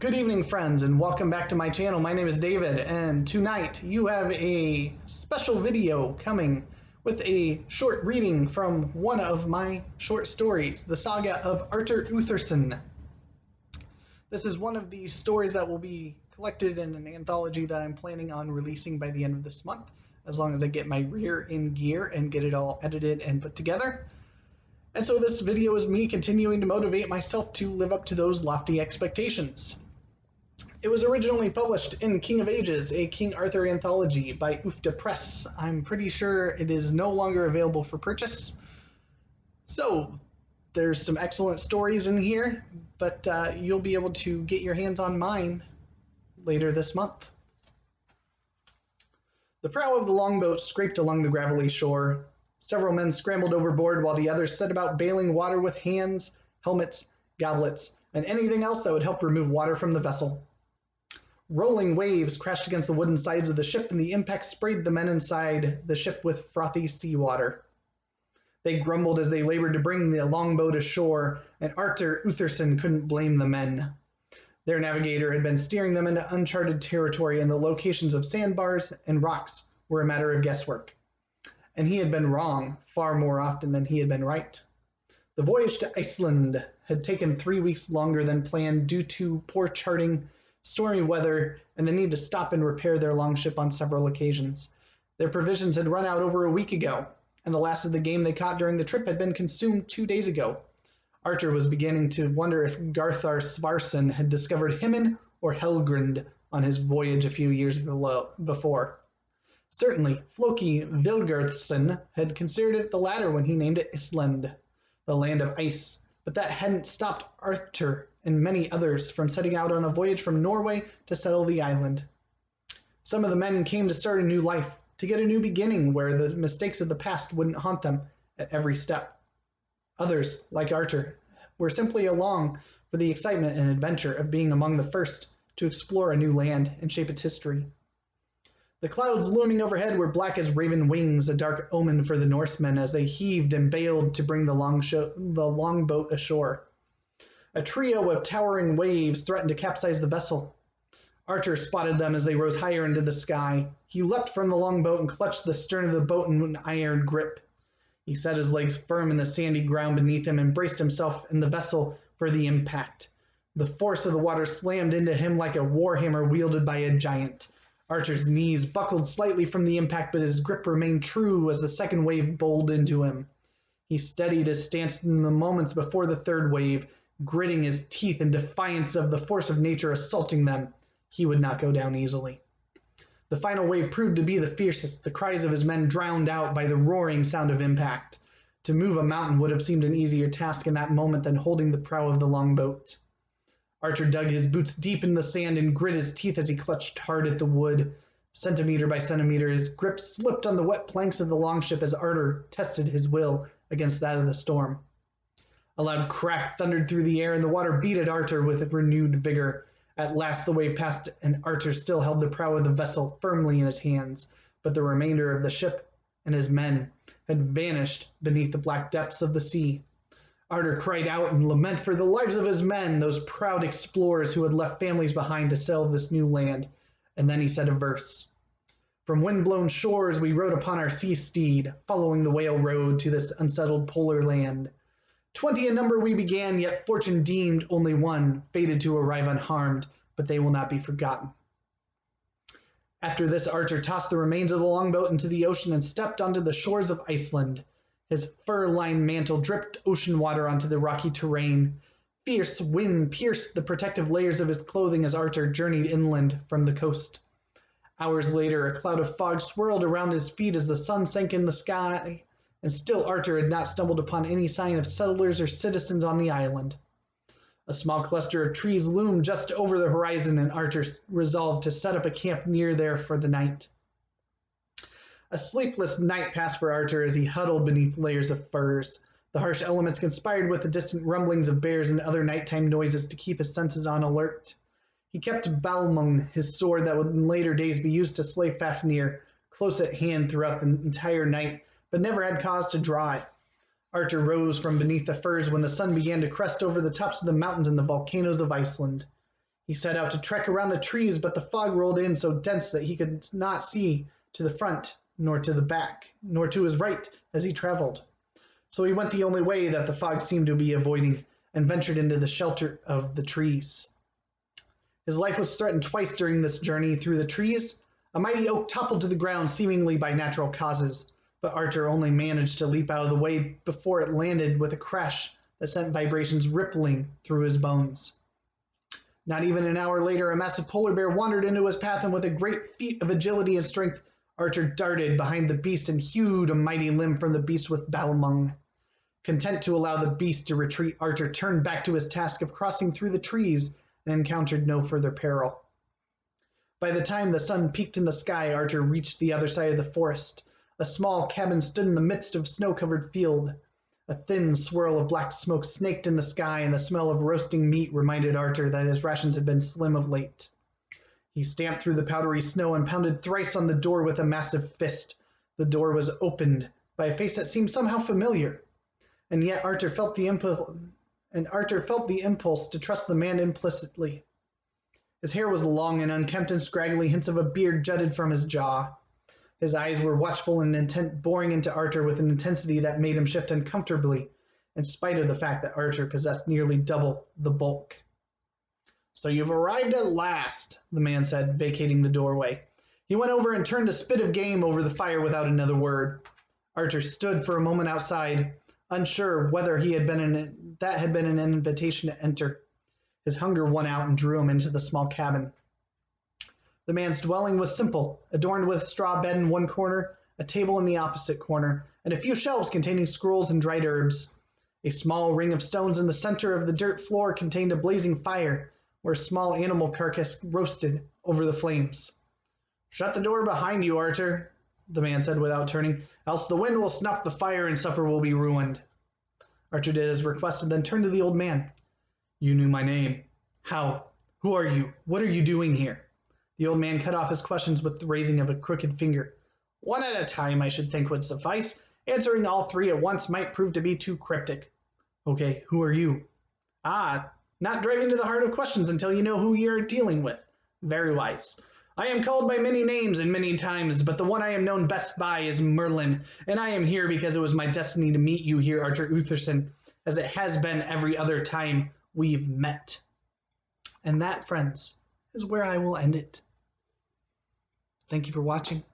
Good evening, friends, and welcome back to my channel. My name is David, and tonight you have a special video coming with a short reading from one of my short stories, the Saga of Artur Uthersson. This is one of the stories that will be collected in an anthology that I'm planning on releasing by the end of this month, as long as I get my rear in gear and get it all edited and put together. And so this video is me continuing to motivate myself to live up to those lofty expectations. It was originally published in King of Ages, a King Arthur anthology by Uthersson Press. I'm pretty sure it is no longer available for purchase. So there's some excellent stories in here, but you'll be able to get your hands on mine later this month. The prow of the longboat scraped along the gravelly shore. Several men scrambled overboard while the others set about bailing water with hands, helmets, goblets, and anything else that would help remove water from the vessel. Rolling waves crashed against the wooden sides of the ship, and the impact sprayed the men inside the ship with frothy seawater. They grumbled as they labored to bring the longboat ashore, and Artur Uthersson couldn't blame the men. Their navigator had been steering them into uncharted territory, and the locations of sandbars and rocks were a matter of guesswork. And he had been wrong far more often than he had been right. The voyage to Iceland had taken 3 weeks longer than planned due to poor charting, stormy weather, and the need to stop and repair their longship on several occasions. Their provisions had run out over a week ago, and the last of the game they caught during the trip had been consumed 2 days ago. Artur was beginning to wonder if Garthar Svarson had discovered Himmen or Helgrind on his voyage a few years before. Certainly, Floki Vilgarthson had considered it the latter when he named it Island, the land of ice, but that hadn't stopped Artur and many others from setting out on a voyage from Norway to settle the island. Some of the men came to start a new life, to get a new beginning where the mistakes of the past wouldn't haunt them at every step. Others, like Artur, were simply along for the excitement and adventure of being among the first to explore a new land and shape its history. The clouds looming overhead were black as raven wings, a dark omen for the Norsemen as they heaved and bailed to bring the longboat ashore. A trio of towering waves threatened to capsize the vessel. Artur spotted them as they rose higher into the sky. He leapt from the longboat and clutched the stern of the boat in an iron grip. He set his legs firm in the sandy ground beneath him and braced himself in the vessel for the impact. The force of the water slammed into him like a warhammer wielded by a giant. Artur's knees buckled slightly from the impact, but his grip remained true as the second wave bowled into him. He steadied his stance in the moments before the third wave, gritting his teeth in defiance of the force of nature assaulting them. He would not go down easily. The final wave proved to be the fiercest, the cries of his men drowned out by the roaring sound of impact. To move a mountain would have seemed an easier task in that moment than holding the prow of the longboat. Artur dug his boots deep in the sand and grit his teeth as he clutched hard at the wood. Centimeter by centimeter, his grip slipped on the wet planks of the longship as Artur tested his will against that of the storm. A loud crack thundered through the air, and the water beat at Artur with renewed vigor. At last the wave passed, and Artur still held the prow of the vessel firmly in his hands, but the remainder of the ship and his men had vanished beneath the black depths of the sea. Artur cried out in lament for the lives of his men, those proud explorers who had left families behind to settle this new land, and then he said a verse. From wind-blown shores we rode upon our sea steed, following the whale road to this unsettled polar land. 20 in number we began, yet fortune deemed only one, fated to arrive unharmed, but they will not be forgotten. After this, Artur tossed the remains of the longboat into the ocean and stepped onto the shores of Iceland. His fur-lined mantle dripped ocean water onto the rocky terrain. Fierce wind pierced the protective layers of his clothing as Artur journeyed inland from the coast. Hours later, a cloud of fog swirled around his feet as the sun sank in the sky, and still Artur had not stumbled upon any sign of settlers or citizens on the island. A small cluster of trees loomed just over the horizon, and Artur resolved to set up a camp near there for the night. A sleepless night passed for Artur as he huddled beneath layers of furs. The harsh elements conspired with the distant rumblings of bears and other nighttime noises to keep his senses on alert. He kept Balmung, his sword that would in later days be used to slay Fafnir, close at hand throughout the entire night, but never had cause to draw it. Artur rose from beneath the firs when the sun began to crest over the tops of the mountains and the volcanoes of Iceland. He set out to trek around the trees, but the fog rolled in so dense that he could not see to the front, nor to the back, nor to his right as he traveled. So he went the only way that the fog seemed to be avoiding, and ventured into the shelter of the trees. His life was threatened twice during this journey through the trees. A mighty oak toppled to the ground, seemingly by natural causes, but Artur only managed to leap out of the way before it landed with a crash that sent vibrations rippling through his bones. Not even an hour later, a massive polar bear wandered into his path, and with a great feat of agility and strength, Artur darted behind the beast and hewed a mighty limb from the beast with Balamung. Content to allow the beast to retreat, Artur turned back to his task of crossing through the trees and encountered no further peril. By the time the sun peaked in the sky, Artur reached the other side of the forest. A small cabin stood in the midst of a snow-covered field. A thin swirl of black smoke snaked in the sky, and the smell of roasting meat reminded Artur that his rations had been slim of late. He stamped through the powdery snow and pounded thrice on the door with a massive fist. The door was opened by a face that seemed somehow familiar, and yet Artur felt the impulse to trust the man implicitly. His hair was long and unkempt, and scraggly hints of a beard jutted from his jaw. His eyes were watchful and intent, boring into Artur with an intensity that made him shift uncomfortably, in spite of the fact that Artur possessed nearly double the bulk. "So you've arrived at last," the man said, vacating the doorway. He went over and turned a spit of game over the fire without another word. Artur stood for a moment outside, unsure whether that had been an invitation to enter. His hunger won out and drew him into the small cabin. The man's dwelling was simple, adorned with a straw bed in one corner, a table in the opposite corner, and a few shelves containing scrolls and dried herbs. A small ring of stones in the center of the dirt floor contained a blazing fire, where a small animal carcass roasted over the flames. "Shut the door behind you, Artur," the man said without turning, "else the wind will snuff the fire and supper will be ruined." Artur did as requested, then turned to the old man. "You knew my name. How? Who are you? What are you doing here?" The old man cut off his questions with the raising of a crooked finger. "One at a time, I should think, would suffice. Answering all three at once might prove to be too cryptic." "Okay, who are you?" Not driving to the heart of questions until you know who you're dealing with. Very wise. "I am called by many names and many times, but the one I am known best by is Merlin, and I am here because it was my destiny to meet you here, Artur Uthersson, as it has been every other time we've met." And that, friends, is where I will end it. Thank you for watching.